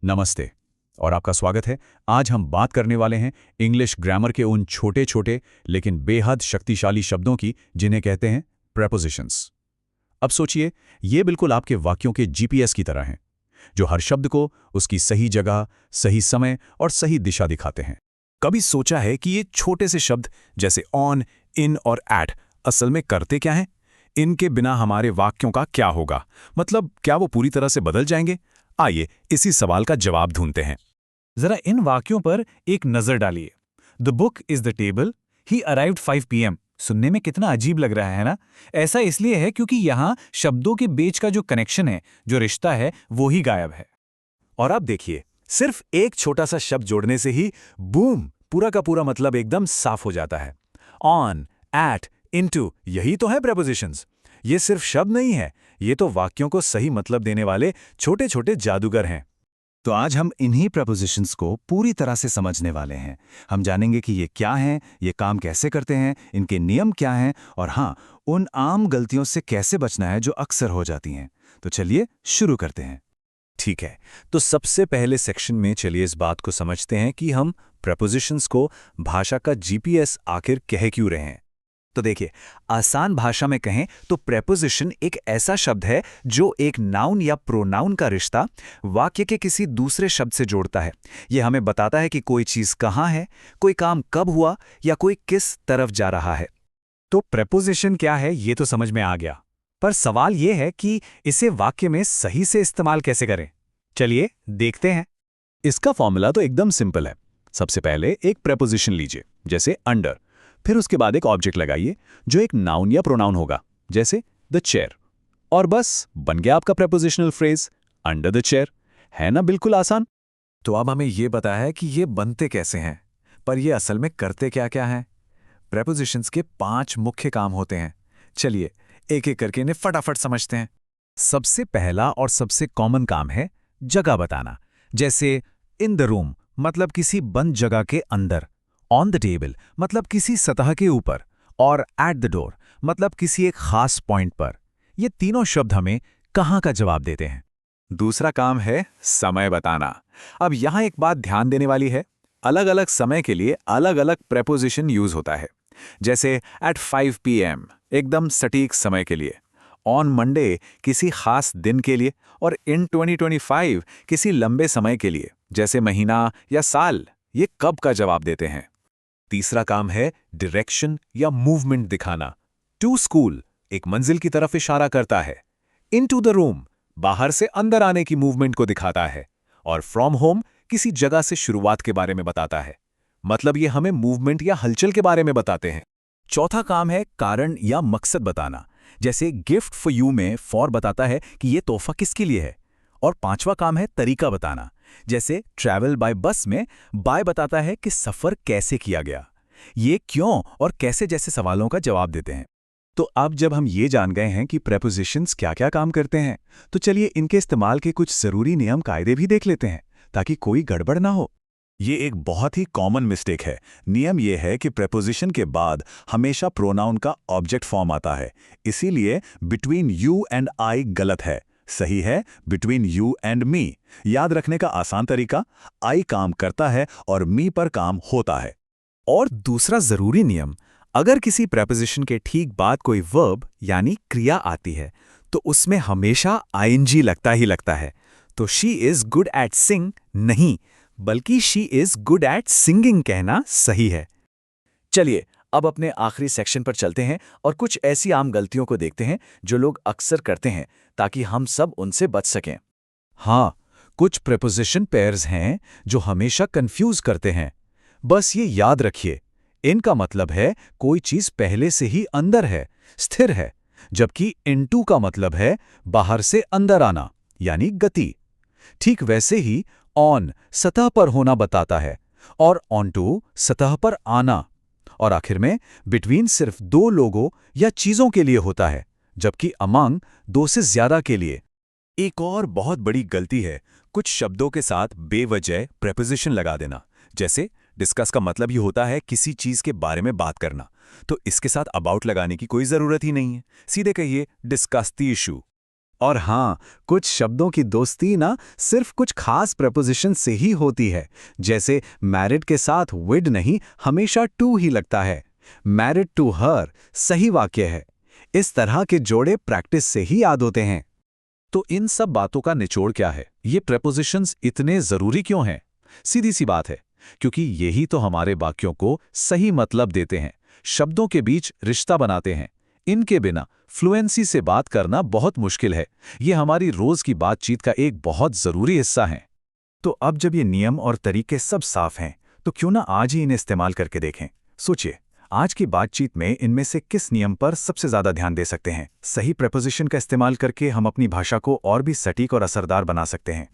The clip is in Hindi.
नमस्ते और आपका स्वागत है। आज हम बात करने वाले हैं इंग्लिश ग्रामर के उन छोटे छोटे लेकिन बेहद शक्तिशाली शब्दों की जिन्हें कहते हैं प्रेपोजिशंस। अब सोचिए, ये बिल्कुल आपके वाक्यों के जीपीएस की तरह हैं, जो हर शब्द को उसकी सही जगह, सही समय और सही दिशा दिखाते हैं। कभी सोचा है कि ये छोटे से शब्द जैसे ऑन, इन और एट असल में करते क्या हैं? इनके बिना हमारे वाक्यों का क्या होगा? मतलब क्या वो पूरी तरह से बदल जाएंगे? आइए इसी सवाल का जवाब ढूंढते हैं। जरा इन वाक्यों पर एक नजर डालिए। The book is the table, he arrived 5 PM। सुनने में कितना अजीब लग रहा है ना? ऐसा इसलिए है क्योंकि यहाँ शब्दों के बीच का जो कनेक्शन है, जो रिश्ता है, वो ही गायब है। और अब देखिए, सिर्फ एक छोटा सा शब्द जोड़ने से ही बूम, पूरा का पूरा मतलब एकदम साफ हो जाता है। ऑन, एट, इनटू, यही तो है प्रेपोजिशंस। ये सिर्फ शब्द नहीं है, ये तो वाक्यों को सही मतलब देने वाले छोटे छोटे जादूगर हैं। तो आज हम इन्हीं प्रपोजिशंस को पूरी तरह से समझने वाले हैं। हम जानेंगे कि ये क्या हैं, ये काम कैसे करते हैं, इनके नियम क्या हैं और हाँ, उन आम गलतियों से कैसे बचना है जो अक्सर हो जाती हैं। तो चलिए शुरू करते हैं। ठीक है, तो सबसे पहले सेक्शन में चलिए इस बात को समझते हैं कि हम प्रपोजिशंस को भाषा का जीपीएस आखिर कह क्यों रहे हैं। तो देखिए, आसान भाषा में कहें तो प्रेपोजिशन एक ऐसा शब्द है जो एक नाउन या प्रोनाउन का रिश्ता वाक्य के किसी दूसरे शब्द से जोड़ता है। यह हमें बताता है कि कोई चीज़ कहाँ है, कोई काम कब हुआ या कोई किस तरफ जा रहा है। तो प्रेपोजिशन क्या है ये तो समझ में आ गया, पर सवाल यह है कि इसे वाक्य में सही से इस्तेमाल कैसे करें। चलिए देखते हैं। इसका फॉर्मूला तो एकदम सिंपल है। सबसे पहले एक प्रेपोजिशन लीजिए, जैसे अंडर। फिर उसके बाद एक ऑब्जेक्ट लगाइए जो एक नाउन या प्रोनाउन होगा, जैसे द चेयर। और बस बन गया आपका prepositional phrase, under the chair. है ना बिल्कुल आसान? तो अब हमें ये बताया है कि ये बनते कैसे हैं, पर ये असल में करते क्या क्या हैं। प्रेपोजिशंस के 5 मुख्य काम होते हैं। चलिए एक एक करके इन्हें फटाफट समझते हैं। सबसे पहला और सबसे कॉमन काम है जगह बताना, जैसे इन द रूम मतलब किसी बंद जगह के अंदर, ऑन द टेबल मतलब किसी सतह के ऊपर, और एट द डोर मतलब किसी एक खास पॉइंट पर। ये तीनों शब्द हमें कहाँ का जवाब देते हैं। दूसरा काम है समय बताना। अब यहाँ एक बात ध्यान देने वाली है, अलग अलग समय के लिए अलग अलग प्रेपोजिशन यूज होता है। जैसे एट 5 PM एकदम सटीक समय के लिए, ऑन मंडे किसी खास दिन के लिए, और इन 2025 किसी लंबे समय के लिए, जैसे महीना या साल। ये कब का जवाब देते हैं। तीसरा काम है डायरेक्शन या मूवमेंट दिखाना। टू स्कूल एक मंजिल की तरफ इशारा करता है। इनटू द रूम बाहर से अंदर आने की मूवमेंट को दिखाता है। और फ्रॉम होम किसी जगह से शुरुआत के बारे में बताता है। मतलब ये हमें मूवमेंट या हलचल के बारे में बताते हैं। चौथा काम है कारण या मकसद बताना, जैसे गिफ्ट फॉर यू में फॉर बताता है कि ये तोहफा किसके लिए है। और पांचवा काम है तरीका बताना, जैसे ट्रैवल बाय बस में बाय बताता है कि सफर कैसे किया गया। ये क्यों और कैसे जैसे सवालों का जवाब देते हैं। तो अब जब हम ये जान गए हैं कि प्रेपोजिशंस क्या क्या काम करते हैं, तो चलिए इनके इस्तेमाल के कुछ जरूरी नियम कायदे भी देख लेते हैं, ताकि कोई गड़बड़ ना हो। ये एक बहुत ही कॉमन मिस्टेक है। नियम ये है कि प्रेपोजिशन के बाद हमेशा प्रोनाउन का ऑब्जेक्ट फॉर्म आता है, इसीलिए बिटवीन यू एंड आई गलत है। सही है बिटवीन यू एंड मी। याद रखने का आसान तरीका, आई काम करता है और मी पर काम होता है। और दूसरा जरूरी नियम, अगर किसी प्रेपोजिशन के ठीक बाद कोई वर्ब यानी क्रिया आती है तो उसमें हमेशा आईएनजी लगता ही लगता है। तो शी इज गुड एट सिंग नहीं, बल्कि she is good at singing कहना सही है। चलिए अब अपने आखिरी सेक्शन पर चलते हैं और कुछ ऐसी आम गलतियों को देखते हैं जो लोग अक्सर करते हैं, ताकि हम सब उनसे बच सकें। हाँ, कुछ प्रेपोजिशन पेयर्स हैं जो हमेशा कंफ्यूज करते हैं। बस ये याद रखिए, इनका मतलब है कोई चीज पहले से ही अंदर है, स्थिर है, जबकि इनटू का मतलब है बाहर से अंदर आना, यानी गति। ठीक वैसे ही ऑन सतह पर होना बताता है और ऑनटू सतह पर आना। और आखिर में बिटवीन सिर्फ 2 लोगों या चीजों के लिए होता है, जबकि अमंग 2 से ज्यादा के लिए। एक और बहुत बड़ी गलती है कुछ शब्दों के साथ बेवजह प्रेपोजिशन लगा देना। जैसे डिस्कस का मतलब ही होता है किसी चीज के बारे में बात करना, तो इसके साथ अबाउट लगाने की कोई जरूरत ही नहीं है। सीधे कहिए डिस्कस द इशू। और हाँ, कुछ शब्दों की दोस्ती ना सिर्फ कुछ खास प्रपोजिशन से ही होती है। जैसे मैरिड के साथ विड नहीं, हमेशा टू ही लगता है। मैरिड टू हर सही वाक्य है। इस तरह के जोड़े प्रैक्टिस से ही याद होते हैं। तो इन सब बातों का निचोड़ क्या है? ये प्रेपोजिशंस इतने जरूरी क्यों हैं? सीधी सी बात है, क्योंकि यही तो हमारे वाक्यों को सही मतलब देते हैं, शब्दों के बीच रिश्ता बनाते हैं। इनके बिना फ्लुएंसी से बात करना बहुत मुश्किल है। ये हमारी रोज की बातचीत का एक बहुत जरूरी हिस्सा है। तो अब जब ये नियम और तरीके सब साफ हैं, तो क्यों ना आज ही इन्हें इस्तेमाल करके देखें। सोचिए, आज की बातचीत में इनमें से किस नियम पर सबसे ज्यादा ध्यान दे सकते हैं? सही प्रेपोजिशन का इस्तेमाल करके हम अपनी भाषा को और भी सटीक और असरदार बना सकते हैं।